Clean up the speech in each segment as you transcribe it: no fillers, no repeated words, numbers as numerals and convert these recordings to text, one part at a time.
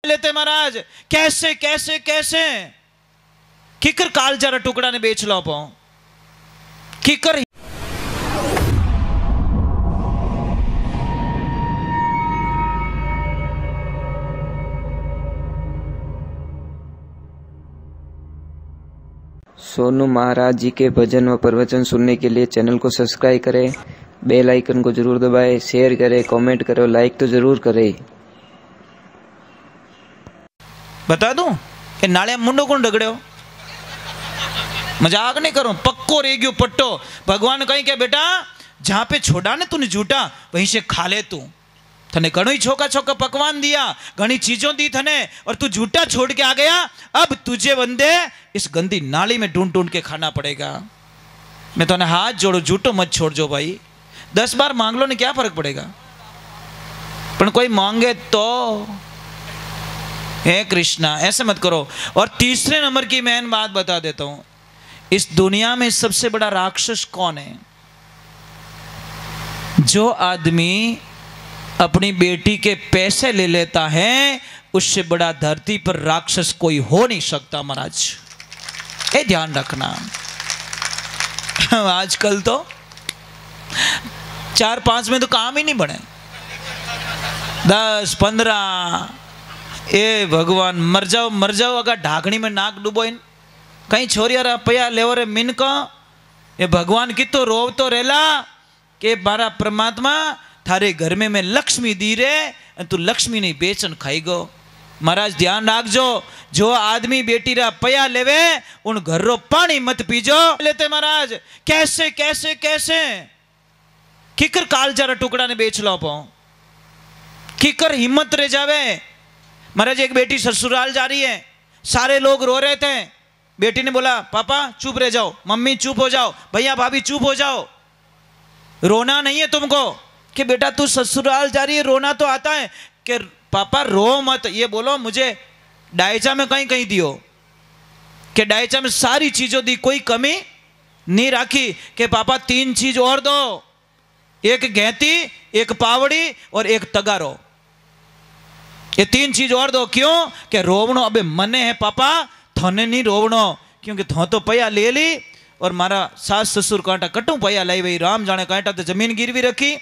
लेते महाराज, कैसे कैसे कैसे किकर काल जरा टुकड़ा ने बेच लो पाओ किकर। सोनू महाराज जी के भजन व प्रवचन सुनने के लिए चैनल को सब्सक्राइब करें, बेल आइकन को जरूर दबाएं, शेयर करें, कमेंट करें, लाइक तो जरूर करें। बता दूं ये नाले मुंडो कौन डगड़े, मजाक नहीं करूं, पक्को रह गयो पट्टो। भगवान कहीं क्या बेटा जहां पे छोड़ा ने तूने झूठा वहीं से खा ले तू। थने घणो छोका छोका पकवान दिया, घनी चीजों दी थने, और तू झूठा छोड़ के आ गया। अब तुझे बंदे इस गंदी नाली में ढूंढ ढूंढ के खाना पड़ेगा। मैं तो हाथ जोड़ो, झूठो मत छोड़ जो भाई। 10 बार मांग लो ने क्या फर्क पड़ेगा, पर कोई मांगे तो हे कृष्णा ऐसे मत करो। और तीसरे नंबर की मेन बात बता देता हूं, इस दुनिया में सबसे बड़ा राक्षस कौन है? जो आदमी अपनी बेटी के पैसे ले लेता है, उससे बड़ा धरती पर राक्षस कोई हो नहीं सकता महाराज, ये ध्यान रखना। आजकल तो 4-5 में तो काम ही नहीं बने, 10-15। ए भगवान मर जाओ अगर ढाकनी में नाक डूबो इन कहीं छोरिया पया लेवो रे मिन को। ये भगवान की तो रोव तो रेला के बारा परमात्मा थारे घर में मैं लक्ष्मी दी रे, तू लक्ष्मी नहीं बेचन खाई गो। महाराज ध्यान रखजो, जो आदमी बेटी रा पया लेवे उन घर रो पानी मत पीजो लेते महाराज। कैसे कैसे कैसे किकर काल जरा टुकड़ा ने बेच लो पाओ किकर हिम्मत रह जावे। महाराज एक बेटी ससुराल जा रही है, सारे लोग रो रहे थे। बेटी ने बोला पापा चुप रह जाओ, मम्मी चुप हो जाओ, भैया भाभी चुप हो जाओ, रोना नहीं है तुमको। कि बेटा तू ससुराल जा रही है, रोना तो आता है। कि पापा रो मत, ये बोलो मुझे डायचा में कहीं कहीं दियो, कि डायचा में सारी चीजों दी, कोई कमी नहीं राखी। कि पापा 3 चीज और दो, एक गैती, एक पावड़ी और एक तगारो, ये 3 चीज और दो। क्यों? कि रोवणो अबे मने है पापा, थने नहीं रोवणो, क्योंकि थो तो पया ले ली और मारा सास ससुर कांटा कटू पया लाई वही राम जाने, कांटा तो जमीन गिरवी रखी,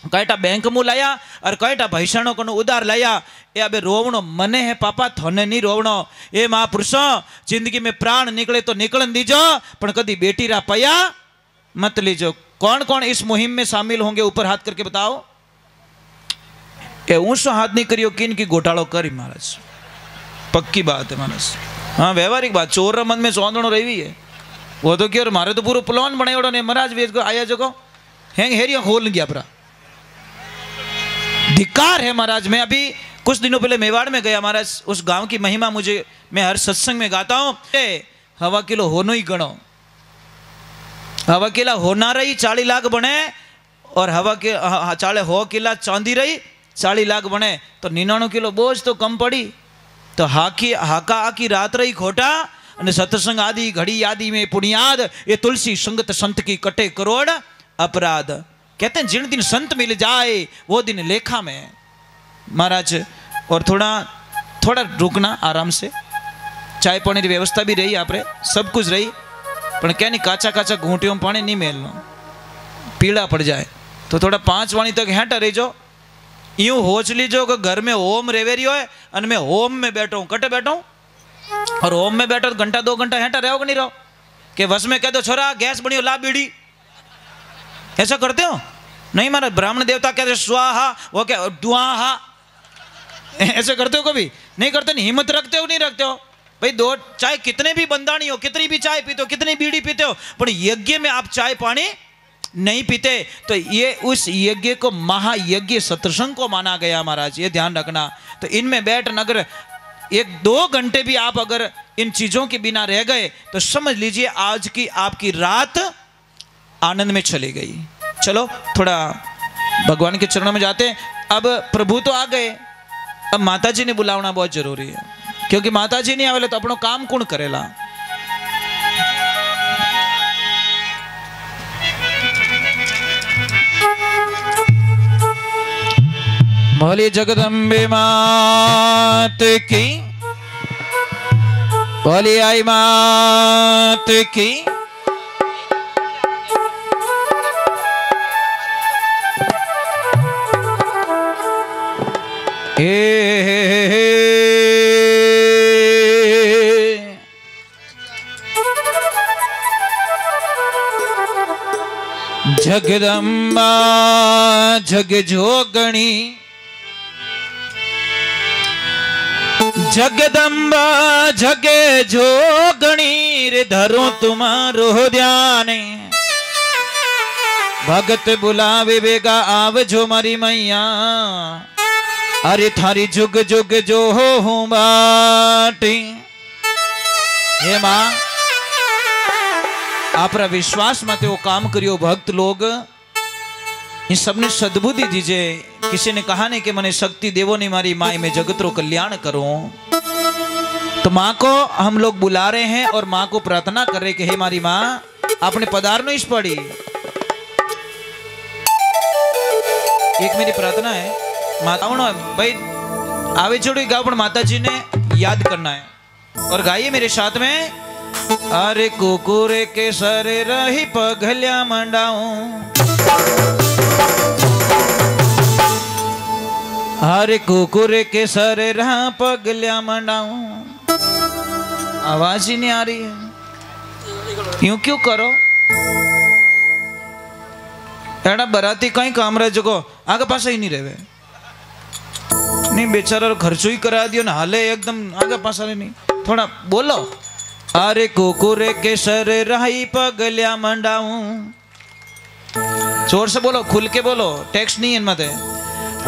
कांटा बैंक में लाया और कांटा भैसाणो को उधार लाया। ये अबे रोवणो मने है पापा, थने नहीं रोवणो। ये महापुरुषों जिंदगी में प्राण निकले तो निकलन दीजो, पर कदी बेटी रा पया मत लीजो। कौन कौन इस मुहिम में शामिल होंगे ऊपर हाथ करके बताओ। ये ऊंचो हाथ नहीं करियो किन की घोटालो करी महाराज, पक्की बात है महाराज। हाँ व्यवहारिक बात, चोर मन में सौंदणो रही है वो तो क्यों, मारे तो पूरा प्लान बनायो ने महाराज वेज को आया जो हैंग हेरिया खोल गया अपना। धिक्कार है महाराज। मैं अभी कुछ दिनों पहले मेवाड़ में गया महाराज, उस गांव की महिमा मुझे, मैं हर सत्संग में गाता हूं। हवा किलो होनो ही गणो, हवा किला होना रही 40 लाख बने, और हवा के 40 किला चांदी रही 40 लाख बने, तो 99 किलो बोझ तो कम पड़ी। तो हाका आकी रात रही खोटा, અને સત્સંગ આદि घड़ी आदि में पुण्याद, ये तुलसी संगत संत की कटे करोड़ अपराध। कहते हैं जिन दिन संत मिल जाए वो दिन लेखा में महाराज। और थोड़ा रुकना आराम से, चाय पानी की व्यवस्था भी रही, आप सब कुछ रही, पर क्या नहीं काचा घूंटियों में पानी नहीं मेलनो, पीला पड़ जाए। तो थोड़ा 5 वाणी तक हेठा रही जो, यूं होच लीजो कि घर में होम रेवेरी हो, और मैं होम में बैठा हूँ, कटे बैठा हूँ, और होम में बैठो तो घंटा 2 घंटा हेठा रहो कि नहीं रहो। कि बस में कह दो छोरा गैस बनी हो ला बीड़ी, ऐसा करते हो? नहीं मारा ब्राह्मण देवता कहते स्वाहा, वो क्या दुआहा, ऐसे करते हो? कभी नहीं करते, नहीं हिम्मत रखते हो, नहीं रखते हो भाई। 2 चाहे कितने भी बंदानी हो, कितनी भी चाय पीते हो, कितनी बीड़ी पीते हो, पर यज्ञ में आप चाय पानी नहीं पीते। तो ये उस यज्ञ को महायज्ञ सत्संग को माना गया महाराज, ये ध्यान रखना। तो इनमें बैठ अगर 1-2 घंटे भी आप अगर इन चीजों के बिना रह गए तो समझ लीजिए आज की आपकी रात आनंद में चली गई। चलो थोड़ा भगवान के चरणों में जाते हैं। अब प्रभु तो आ गए, अब माताजी ने बुलावना बहुत जरूरी है, क्योंकि माताजी नहीं आवेले तो अपनो काम कौन करेला। भोली जगदम्बे मात की, भोली आई मात की। जगदम्बा जग जोगणी, जगदम्बा जगे जोगणी रे धरो तुम्हारो ध्यान। भगत बुलावे बेगा आवजो मारी मैया, अरे थारी जुग जुग जो हो बाटी। हे मां आपरा विश्वास मत वो काम करियो भक्त लोग, इन सबने सद्बुद्धि दीजिए। किसी ने कहा नहीं कि मने शक्ति देवो नहीं मारी माई में जगतरो कल्याण करो। तो माँ को हम लोग बुला रहे हैं और माँ को प्रार्थना कर रहे कि हे मारी माँ आपने पधारनो इस पड़ी। एक मेरी प्रार्थना है माताओं भाई आवे छोड़ी गाओ, पर माता जी ने याद करना है और गाइए मेरे साथ में। अरे कुकुरे के सर रही पगल्या मंडाऊं, अरे कुकुरे के सर रहा पगल्या मंडाऊं। आवाज ही नहीं आ रही है, क्यों क्यों करो एड़ा बराती कहीं काम रहे जो आगे पास ही नहीं रहे। नहीं बेचारा खर्चो ही करा दियो ना, हाले एकदम आगे पास नहीं, थोड़ा बोलो। अरे कुकुरे के सर रही पगल्या मंडाऊं, जोर से बोलो, खुल के बोलो, टेक्स्ट नहीं है इनमें।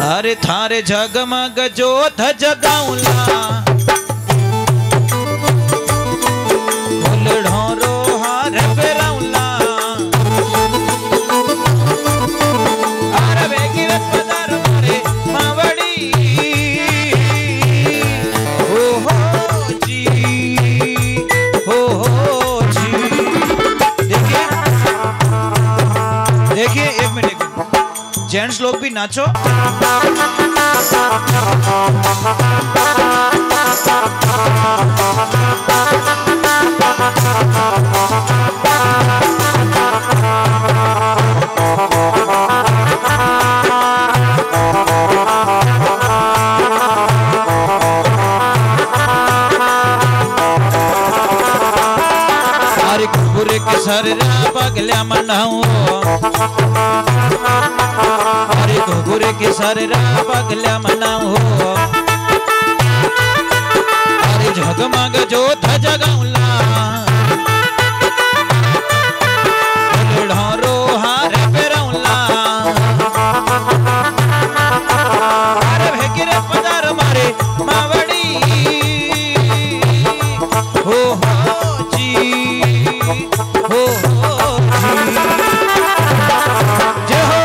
अरे थारे जगमग जोत जगाऊला, ढोरो हार पेराऊला। अरे बेगिर पदार मारे मावड़ी, ओ हो जी, ओ हो जी। देखिए देखिए एक मिनट, जेंट्स लोग भी नाचो। अरे कुकुरे के सर पगल्या मनाऊं, अरे कुकुरे के सर पगल्या मनाऊं। अरे जगमग जोत जगाऊला, ढोरो हार पेराऊला। अरे भेगिरे पदार मारे मावड़ी, हो जी, हो जी। जय हो।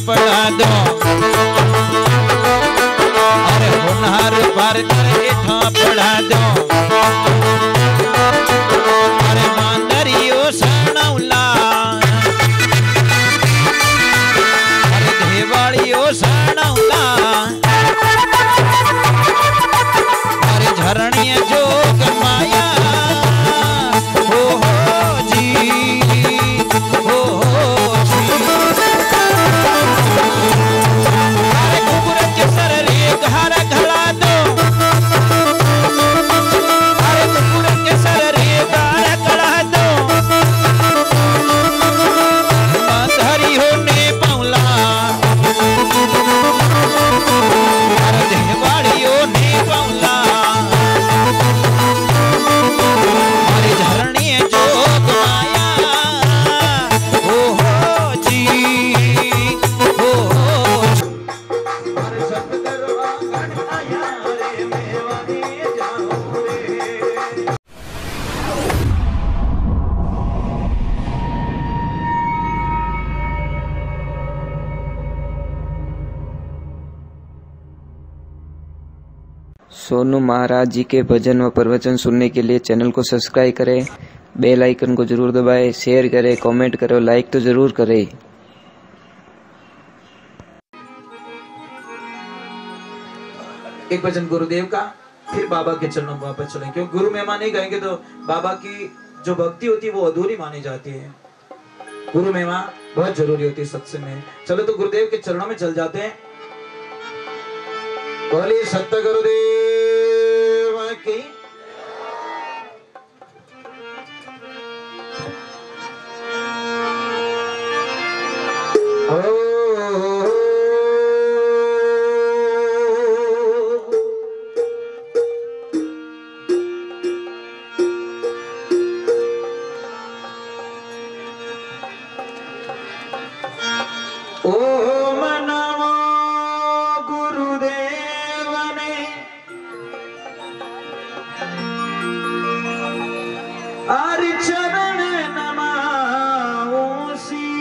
पड़ा दो, अरे होनहार पर एठा पड़ा दो। अरे मांदरियो सणौला, अरे देवाड़ियो सणौला। अरे झरणिया जोग माया, हो जी, हो जी। अरे कुकुर के सर रे घरा घला दो, सोनू महाराज जी के भजन व प्रवचन सुनने के लिए चैनल को सब्सक्राइब करें, बेल आइकन को जरूर दबाएं, शेयर करें, कमेंट करें, लाइक तो जरूर करें। एक भजन गुरुदेव का, फिर बाबा के चरणों में वापस चलेंगे, क्योंकि गुरु महिमा नहीं गाएंगे तो बाबा की जो भक्ति होती है वो अधूरी मानी जाती है। गुरु महिमा बहुत जरूरी होती है सत्संग में। चलो तो गुरुदेव के चरणों में चल जाते हैं। बोलिए सत्य गुरुदेव की। चरण नमाऊं शीश,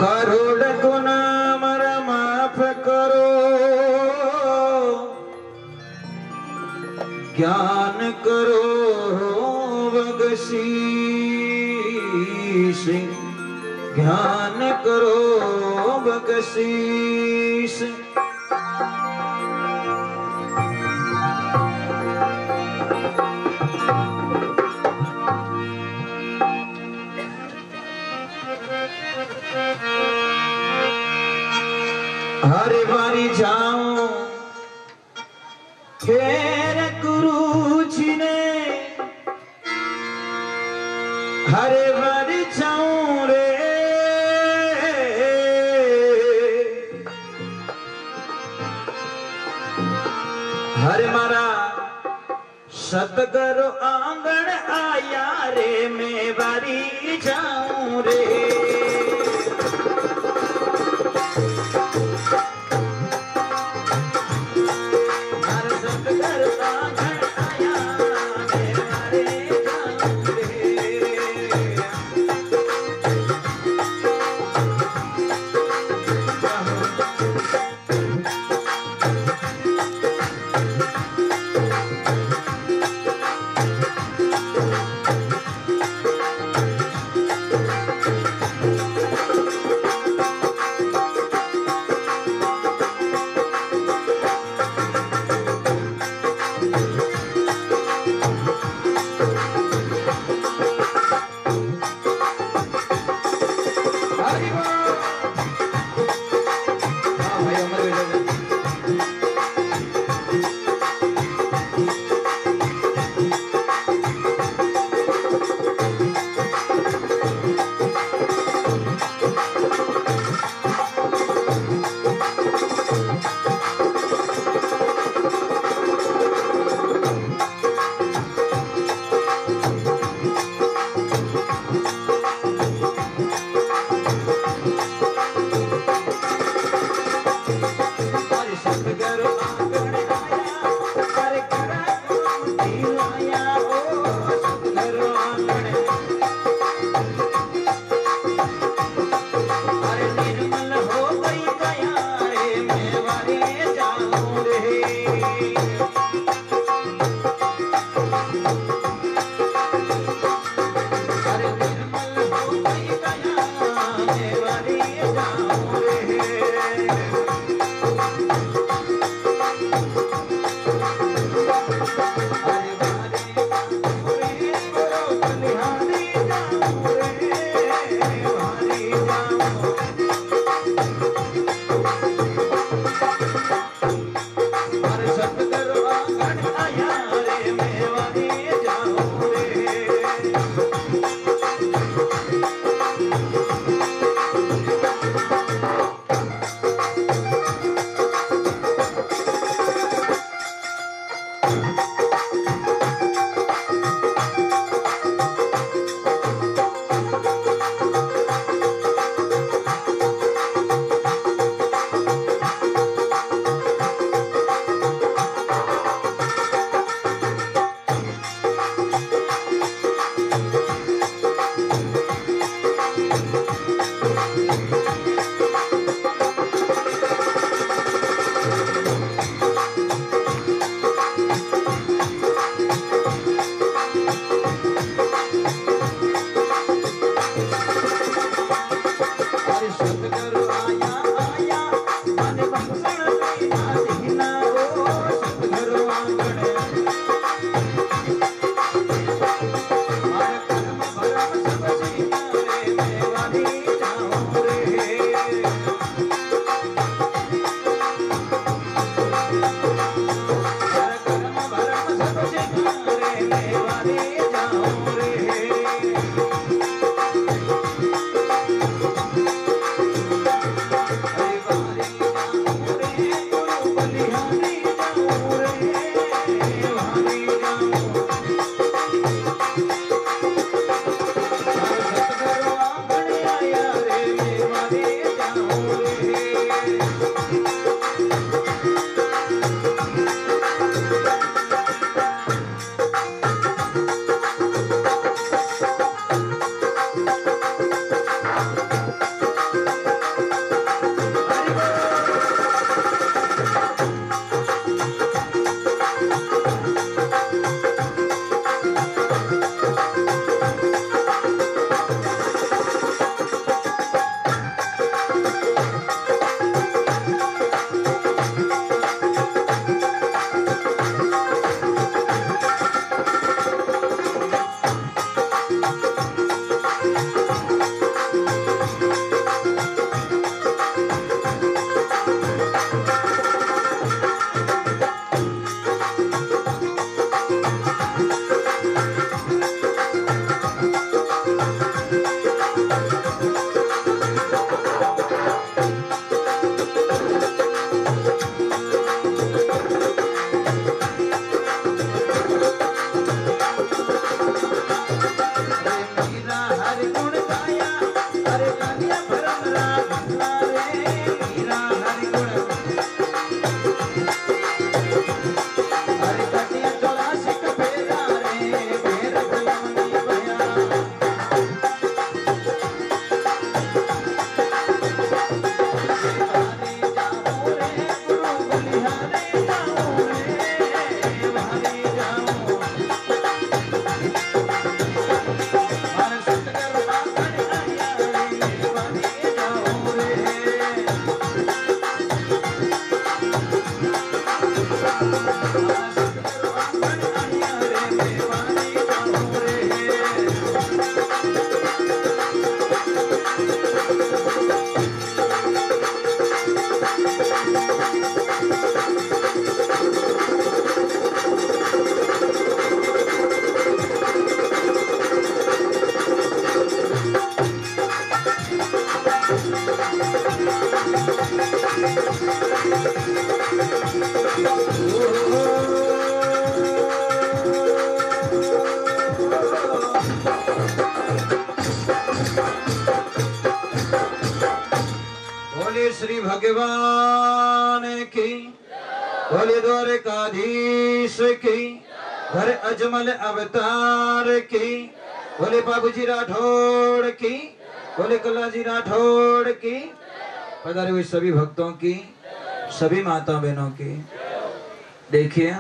करोड़ गुना मर माफ करो, ज्ञान करो बख्शीश, ज्ञान करो बख्शीश। हर बारी जाऊं फेर गुरु जी ने, हर बारी जाऊं रे, हर मारा सतगुरु आंगन आया रे, मैं बारी जाऊं रे। भगवान की, बोले द्वारकाधीश की, घर अजमल अवतार की, बोले बाबूजी राठौड़ की, बोले कलाजी राठौड़ की, पधारे हुए सभी भक्तों की, सभी माता बहनों की। देखिए